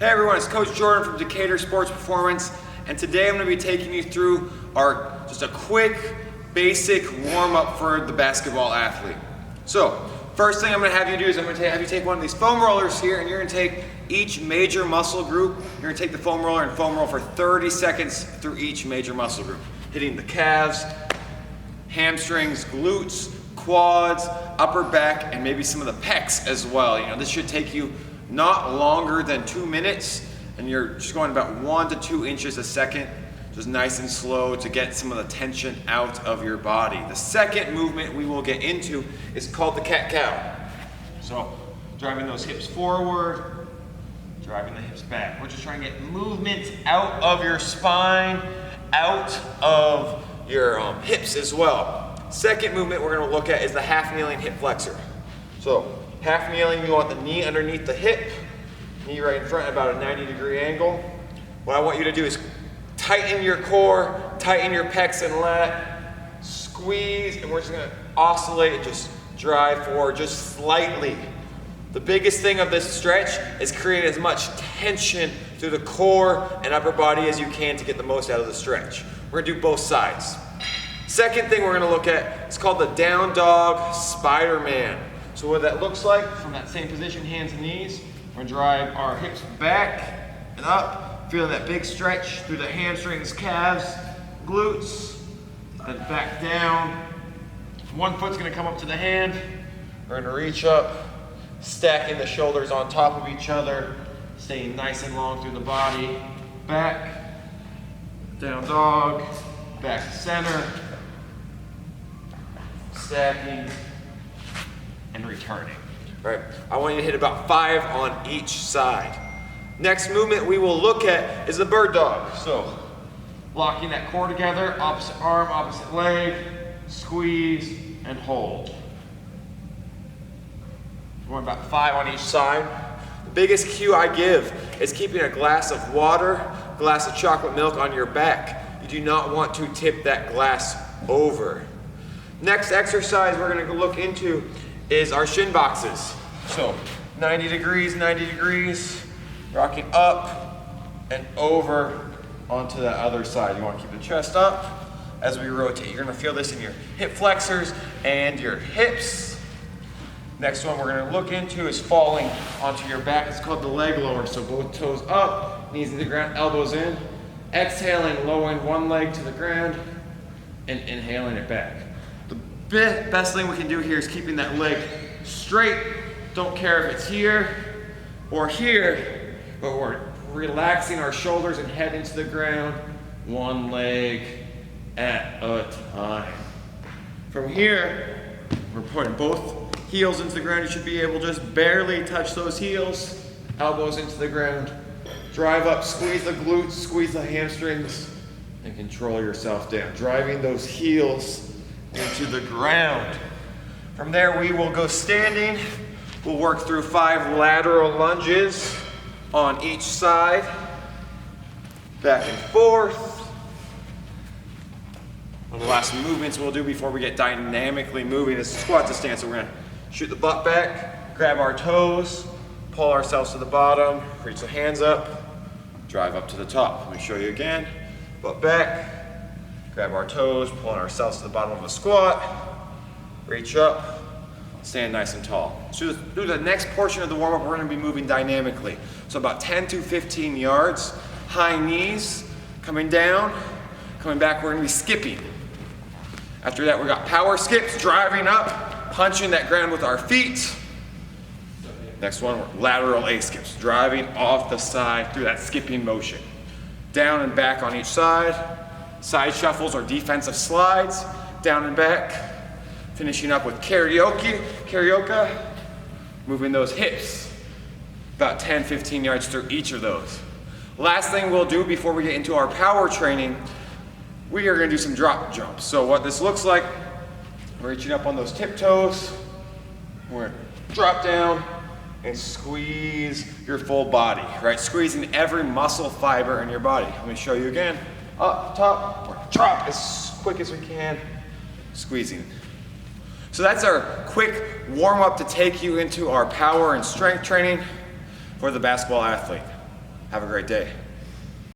Hey everyone, it's Coach Jordan from Decatur Sports Performance, and today I'm going to be taking you through just a quick, basic warm-up for the basketball athlete. So, first thing I'm going to have you do is I'm going to have you take one of these foam rollers here, and you're going to take each major muscle group. You're going to take the foam roller and foam roll for 30 seconds through each major muscle group, hitting the calves, hamstrings, glutes, quads, upper back, and maybe some of the pecs as well. This should take you not longer than 2 minutes, and you're just going about 1 to 2 inches a second, just nice and slow to get some of the tension out of your body. The second movement we will get into is called the cat-cow. So driving those hips forward, driving the hips back. We're just trying to get movement out of your spine, out of your hips as well. Second movement we're going to look at is the half kneeling hip flexor. So half kneeling, you want the knee underneath the hip, knee right in front at about a 90-degree angle. What I want you to do is tighten your core, tighten your pecs and lat, squeeze, and we're just gonna oscillate and just drive forward just slightly. The biggest thing of this stretch is create as much tension through the core and upper body as you can to get the most out of the stretch. We're gonna do both sides. Second thing we're gonna look at is called the down dog Spider-Man. So what that looks like, from that same position, hands and knees, we're gonna drive our hips back and up, feeling that big stretch through the hamstrings, calves, glutes, then back down. One foot's gonna come up to the hand. We're gonna reach up, stacking the shoulders on top of each other, staying nice and long through the body. Back, down dog, back to center, stacking, and returning. Right. I want you to hit about 5 on each side. Next movement we will look at is the bird dog. So, locking that core together, opposite arm, opposite leg, squeeze, and hold. We're going about 5 on each side. The biggest cue I give is keeping a glass of water, a glass of chocolate milk on your back. You do not want to tip that glass over. Next exercise we're going to look into is our shin boxes. So 90 degrees, rocking up and over onto the other side. You want to keep the chest up as we rotate. You're going to feel this in your hip flexors and your hips. Next one we're going to look into is falling onto your back. It's called the leg lower. So both toes up, knees to the ground, elbows in. Exhaling, lowering one leg to the ground and inhaling it back. The best thing we can do here is keeping that leg straight. Don't care if it's here or here, but we're relaxing our shoulders and head into the ground, one leg at a time. From here, we're putting both heels into the ground. You should be able to just barely touch those heels, elbows into the ground. Drive up, squeeze the glutes, squeeze the hamstrings, and control yourself down. Driving those heels into the ground. From there we will go standing. We'll work through 5 lateral lunges on each side. Back and forth. One of the last movements we'll do before we get dynamically moving is squat to stand. So we're gonna shoot the butt back, grab our toes, pull ourselves to the bottom, reach the hands up, drive up to the top. Let me show you again. Butt back, grab our toes, pulling ourselves to the bottom of a squat, reach up, stand nice and tall. So through the next portion of the warm-up, we're gonna be moving dynamically. So about 10 to 15 yards, high knees, coming down, coming back, we're gonna be skipping. After that, we got power skips, driving up, punching that ground with our feet. Next one, lateral A skips, driving off the side through that skipping motion. Down and back on each side. Side shuffles or defensive slides, down and back. Finishing up with karaoke, moving those hips about 10, 15 yards through each of those. Last thing we'll do before we get into our power training, we are gonna do some drop jumps. So what this looks like, we're reaching up on those tiptoes, we're gonna drop down and squeeze your full body, right? Squeezing every muscle fiber in your body. Let me show you again. Up, top, drop as quick as we can, squeezing. So that's our quick warm up to take you into our power and strength training for the basketball athlete. Have a great day.